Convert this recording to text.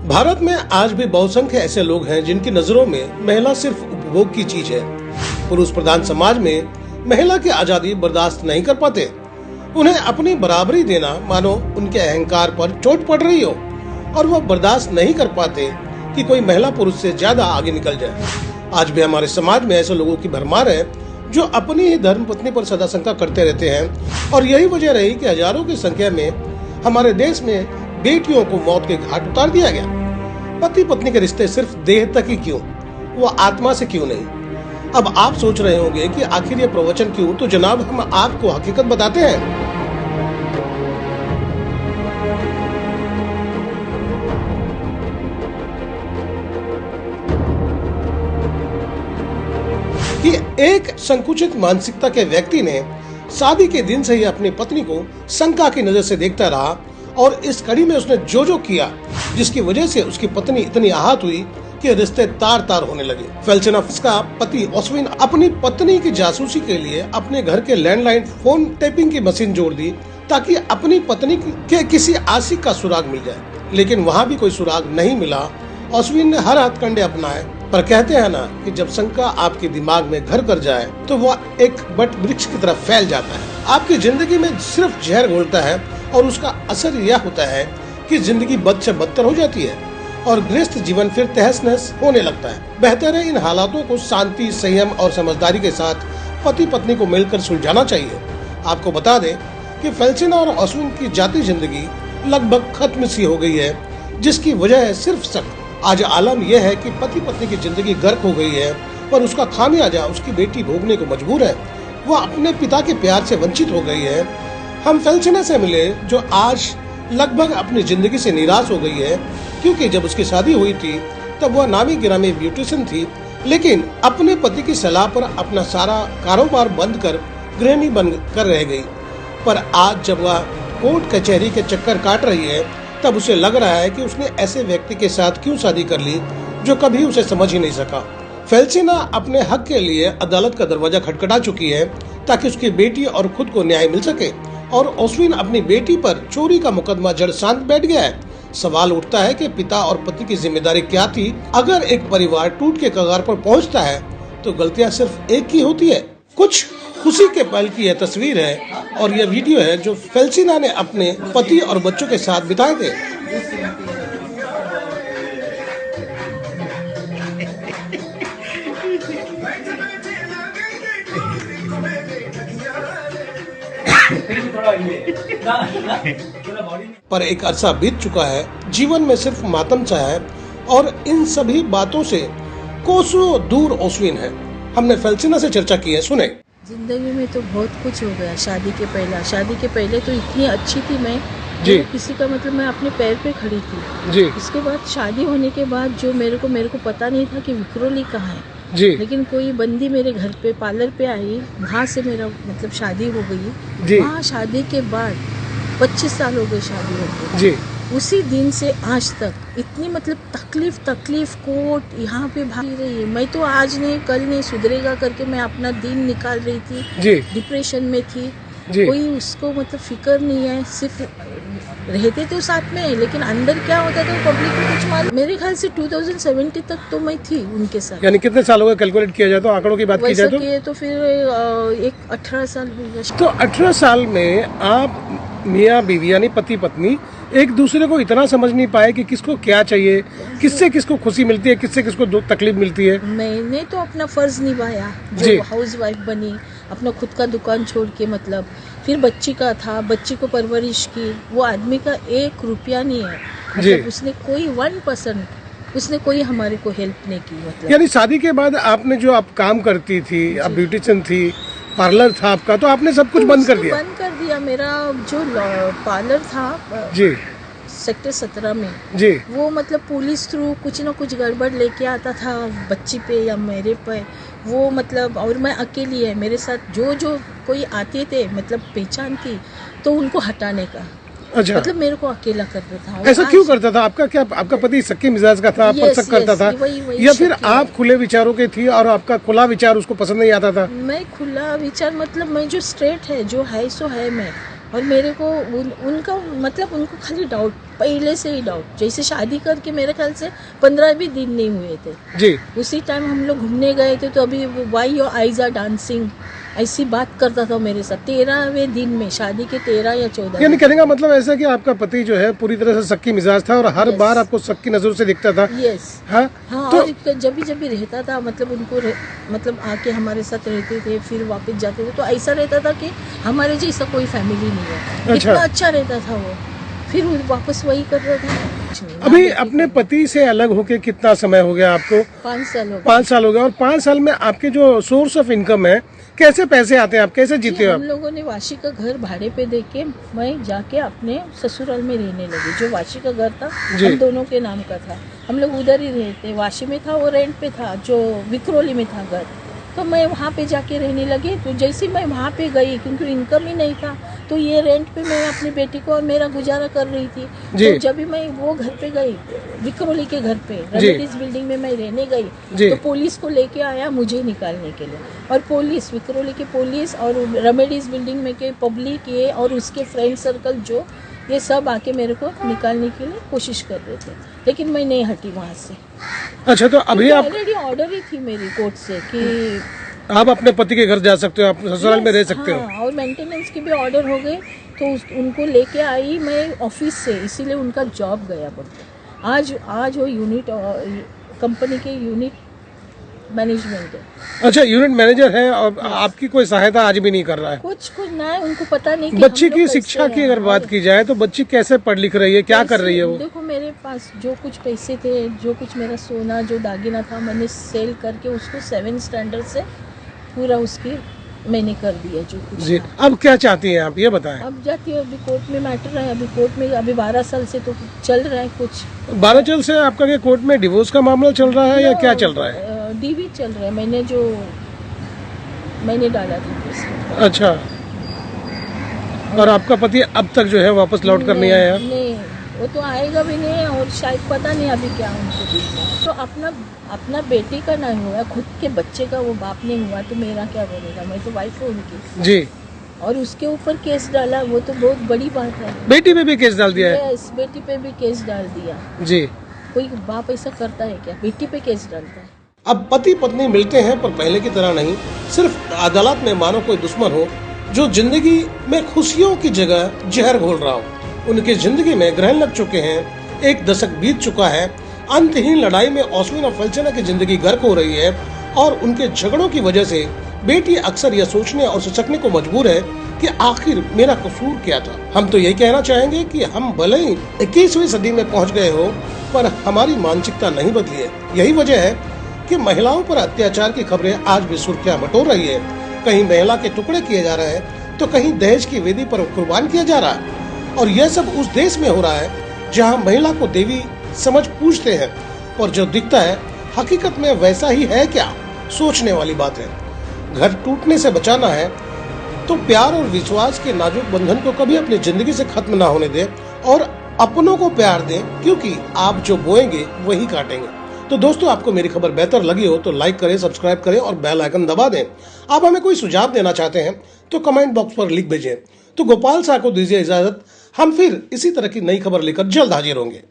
भारत में आज भी बहुसंख्य ऐसे लोग हैं जिनकी नजरों में महिला सिर्फ उपभोग की चीज है। पुरुष प्रधान समाज में महिला की आजादी बर्दाश्त नहीं कर पाते। उन्हें अपनी बराबरी देना मानो उनके अहंकार पर चोट पड़ रही हो और वो बर्दाश्त नहीं कर पाते कि कोई महिला पुरुष से ज्यादा आगे निकल जाए। आज भी हमारे समाज में ऐसे लोगों की भरमार है जो अपनी ही धर्म पत्नी पर सदा शंका करते रहते हैं और यही वजह रही कि हजारों की संख्या में हमारे देश में बेटियों को मौत के घाट उतार दिया गया। पति पत्नी के रिश्ते सिर्फ देह तक ही क्यों, वो आत्मा से क्यों नहीं? अब आप सोच रहे होंगे कि आखिर ये प्रवचन क्यों? तो जनाब, हम आपको हकीकत बताते हैं। कि एक संकुचित मानसिकता के व्यक्ति ने शादी के दिन से ही अपनी पत्नी को शंका की नजर से देखता रहा और इस कड़ी में उसने जो किया जिसकी वजह से उसकी पत्नी इतनी आहत हुई कि रिश्ते तार तार होने लगे। फेल्सिना का पति ऑस्विन अपनी पत्नी की जासूसी के लिए अपने घर के लैंडलाइन फोन टेपिंग की मशीन जोड़ दी ताकि अपनी पत्नी के किसी आशिक का सुराग मिल जाए, लेकिन वहाँ भी कोई सुराग नहीं मिला। ऑस्विन ने हर हथकंडे अपनाए, पर कहते हैं ना कि जब शंका आपके दिमाग में घर कर जाए तो वह एक बट वृक्ष की तरफ फैल जाता है। आपकी जिंदगी में सिर्फ जहर घोलता है और उसका असर यह होता है कि जिंदगी बद से बदतर हो जाती है और गृहस्थ जीवन फिर तहस नहस होने लगता है। बेहतर है इन हालातों को शांति, संयम और समझदारी के साथ पति पत्नी को मिलकर सुलझाना चाहिए। आपको बता दें कि फेल्सिना और ऑस्विन की जाती जिंदगी लगभग खत्म सी हो गई है, जिसकी वजह है सिर्फ शक। आज आलम यह है कि पति पत्नी की जिंदगी गर्क हो गई है, पर उसका खामियाजा उसकी बेटी भोगने को मजबूर है। वह अपने पिता के प्यार से वंचित हो गई है। हम फेल्सिना से मिले जो आज लगभग अपनी जिंदगी से निराश हो गई है, क्योंकि जब उसकी शादी हुई थी तब वह नामी गिरामी ब्यूटिशियन थी, लेकिन अपने पति की सलाह पर अपना सारा कारोबार बंद कर गृहिणी बन कर रह गई। पर आज जब वह कोर्ट कचहरी के चक्कर काट रही है तब उसे लग रहा है कि उसने ऐसे व्यक्ति के साथ क्यों शादी कर ली जो कभी उसे समझ ही नहीं सका। फेल्सिना अपने हक के लिए अदालत का दरवाजा खटखटा चुकी है ताकि उसकी बेटी और खुद को न्याय मिल सके, और ऑस्विन अपनी बेटी पर चोरी का मुकदमा जड़ शांत बैठ गया है। सवाल उठता है कि पिता और पति की जिम्मेदारी क्या थी? अगर एक परिवार टूट के कगार पर पहुंचता है तो गलतियां सिर्फ एक की होती है। कुछ खुशी के पल की यह तस्वीर है और यह वीडियो है जो फेल्सिना ने अपने पति और बच्चों के साथ बिताए थे। पर एक अरसा बीत चुका है, जीवन में सिर्फ मातम सा है और इन सभी बातों से कोसों दूर ऑस्विन है। हमने फेल्सिना से चर्चा की है, सुने। जिंदगी में तो बहुत कुछ हो गया। शादी के पहले तो इतनी अच्छी थी मैं जी, किसी का मतलब मैं अपने पैर पे खड़ी थी जी। उसके बाद शादी होने के बाद जो मेरे को पता नहीं था कि विक्रोली कहाँ है जी, लेकिन कोई बंदी मेरे घर पे पार्लर पे आई, वहाँ से मेरा मतलब शादी हो गई जी। वहाँ शादी के बाद 25 साल हो गए शादी होके जी। उसी दिन से आज तक इतनी मतलब तकलीफ कोर्ट यहाँ पे भागी रही है। मैं तो आज नहीं कल नहीं सुधरेगा करके मैं अपना दिन निकाल रही थी जी। डिप्रेशन में थी जी। कोई उसको मतलब फिक्र नहीं है, सिर्फ रहते तो साथ में है लेकिन अंदर क्या होता था पब्लिक को कुछ मालूम। मेरे ख्याल से 2070 तक तो मैं थी उनके साथ। यानी कितने साल हो गए कैलकुलेट किया जाए तो, आंकड़ों की बात की जाए तो फिर एक 18 साल हो गया। तो 18 साल में आप मियाँ बीवी यानी पति पत्नी एक दूसरे को इतना समझ नहीं पाए कि किसको क्या चाहिए, किससे किसको खुशी मिलती है, किससे किसको तकलीफ मिलती है। मैंने तो अपना फर्ज निभाया जो हाउस वाइफ बनी, अपना खुद का दुकान छोड़ के मतलब फिर बच्ची का था, बच्ची को परवरिश की। वो आदमी का 1 रुपया नहीं है, मतलब उसने कोई 1% उसने कोई हमारे को हेल्प नहीं की। मतलब यानी शादी के बाद आपने जो आप काम करती थी, आप ब्यूटिशियन थी, पार्लर था आपका, तो आपने सब कुछ बंद कर दिया? बंद कर दिया। मेरा जो पार्लर था जी सेक्टर 17 में जी, वो मतलब पुलिस थ्रू कुछ ना कुछ गड़बड़ लेके आता था बच्ची पे या मेरे पे, वो मतलब और मैं अकेली है मेरे साथ जो कोई आते थे मतलब पहचान थी तो उनको हटाने का। अच्छा, मतलब मेरे को अकेला करता था। ऐसा क्यों करता था? आपका पति सक्के मिजाज का था, पर शक करता था, या फिर आप खुले विचारों के थी और आपका खुला विचार उसको पसंद नहीं आता था? मैं खुला विचार मतलब मैं जो स्ट्रेट है जो है सो है, मैं और मेरे को उनका मतलब उनको खाली डाउट, पहले से ही डाउट, जैसे शादी करके मेरे ख्याल से 15 भी दिन नहीं हुए थे जी। उसी टाइम हम लोग घूमने गए थे, तो अभी why your eyes are dancing ऐसी बात करता था मेरे साथ 13वें दिन में, शादी के 13 या 14। यानी कहने का मतलब ऐसा कि आपका पति जो है पूरी तरह से शक्की मिजाज था और हर बार आपको शक की नजर से दिखता था। यस। हाँ, हाँ, तो और जब भी रहता था मतलब उनको मतलब आके हमारे साथ रहते थे, फिर वापस जाते थे, तो ऐसा रहता था कि हमारे जैसा कोई फैमिली नहीं है। अच्छा। इतना अच्छा रहता था वो, फिर वापस वही कर रहा था। अभी अपने पति से अलग होके कितना समय हो गया आपको? 5 साल हो गए। 5 साल हो गया। और 5 साल में आपके जो सोर्स ऑफ इनकम है, कैसे पैसे आते हैं, आप कैसे जीते हो? हम लोगों ने वाशी का घर भाड़े पे दे के मैं जाके अपने ससुराल में रहने लगी। जो वाशी का घर था हम दोनों के नाम का था, हम लोग उधर ही रहते। वाशी में था, वो रेंट पे था, जो विक्रोली में था घर, तो मैं वहाँ पे जाके रहने लगी। तो जैसे मैं वहाँ पे गई, क्योंकि इनकम ही नहीं था, तो ये रेंट पे मैं अपनी बेटी को और मेरा गुजारा कर रही थी। तो जब भी मैं वो घर पे गई, विक्रोली के घर पे रेमेडीज बिल्डिंग में मैं रहने गई, तो पुलिस को लेके आया मुझे निकालने के लिए। और पुलिस, विक्रोली की पुलिस और रेमेडीज बिल्डिंग में के पब्लिक ये और उसके फ्रेंड सर्कल जो, ये सब आके मेरे को निकालने के लिए कोशिश कर रहे थे, लेकिन मैं नहीं हटी वहाँ से। अच्छा, तो अभी आप ऑलरेडी ऑर्डर ही थी मेरी कोर्ट से कि आप अपने पति के घर जा सकते हो, आप ससुराल में रह सकते हो। हाँ, और मेंटेनेंस के भी ऑर्डर हो गए, तो उनको लेके आई मैं ऑफिस से, इसीलिए उनका जॉब गया बोलते। आज वो यूनिट कंपनी के यूनिट मैनेजमेंट है। अच्छा, यूनिट मैनेजर है और आपकी कोई सहायता आज भी नहीं कर रहा है? कुछ ना है, उनको पता नहीं कि बच्ची हम लोग की कैसे शिक्षा की हैं। अगर बात की जाए तो बच्ची कैसे पढ़ लिख रही है, क्या कर रही है वो? देखो, मेरे पास जो कुछ पैसे थे, जो कुछ मेरा सोना, जो दागिना था, मैंने सेल करके उसको 7 स्टैंडर्ड से पूरा उसकी मैंने कर दिया जो कुछ जी। था। अब क्या चाहती हैं आप, ये बताएं? अब जाती है, अभी कोर्ट में मैटर है, अभी कोर्ट में अभी 12 साल से तो चल रहा है कुछ। 12 साल से आपका क्या कोर्ट में डिवोर्स का मामला चल रहा है या क्या चल रहा है? डीवी चल रहा है, मैंने डाला था उसमें। अच्छा, और आपका पति अब तक जो है वापस लौट कर नहीं आया? नहीं, वो तो आएगा भी नहीं, और शायद पता नहीं अभी क्या उनको दिल में। तो अपना बेटी का नहीं हुआ, खुद के बच्चे का वो बाप नहीं हुआ, तो मेरा क्या बनेगा? मैं तो वाइफ हूँ उनकी जी। और उसके ऊपर केस डाला, वो तो बहुत बड़ी बात है। बेटी पे भी केस डाल दिया है? यस, बेटी पे भी केस डाल दिया। जी। कोई बाप ऐसा करता है क्या? बेटी पे केस डालता है। अब पति पत्नी मिलते हैं, पर पहले की तरह नहीं। सिर्फ अदालत में मानो कोई दुश्मन हो जो जिंदगी में खुशियों की जगह जहर घोल रहा हो। उनकी जिंदगी में ग्रहण लग चुके हैं, 1 दशक बीत चुका है। अंतहीन लड़ाई में ऑस्विन और फलचना की जिंदगी गर्क हो रही है और उनके झगड़ों की वजह से बेटी अक्सर यह सोचने और सचकने को मजबूर है कि आखिर मेरा कसूर क्या था। हम तो यही कहना चाहेंगे कि हम भले ही 21वीं सदी में पहुंच गए हो, पर हमारी मानसिकता नहीं बदली है। यही वजह है कि महिलाओं पर अत्याचार की खबरें आज भी सुर्खियां बटोर रही है। कहीं महिला के टुकड़े किए जा रहे हैं, तो कहीं दहेज की वेदी पर कुर्बान किया जा रहा है। और यह सब उस देश में हो रहा है जहां महिला को देवी समझ पूजते हैं, और जो दिखता है हकीकत में वैसा ही है क्या? सोचने वाली बात है। घर टूटने से बचाना है तो प्यार और विश्वास के नाजुक बंधन को कभी अपनी जिंदगी से खत्म ना होने दें और अपनों को प्यार दें, क्योंकि आप जो बोएंगे वही काटेंगे। तो दोस्तों, आपको मेरी खबर बेहतर लगी हो तो लाइक करें, सब्सक्राइब करें और बेल आइकन दबा दें। आप हमें कोई सुझाव देना चाहते हैं तो कमेंट बॉक्स पर लिख भेजें। तो गोपाल साह को दीजिए इजाजत। हम फिर इसी तरह की नई खबर लेकर जल्द हाजिर होंगे।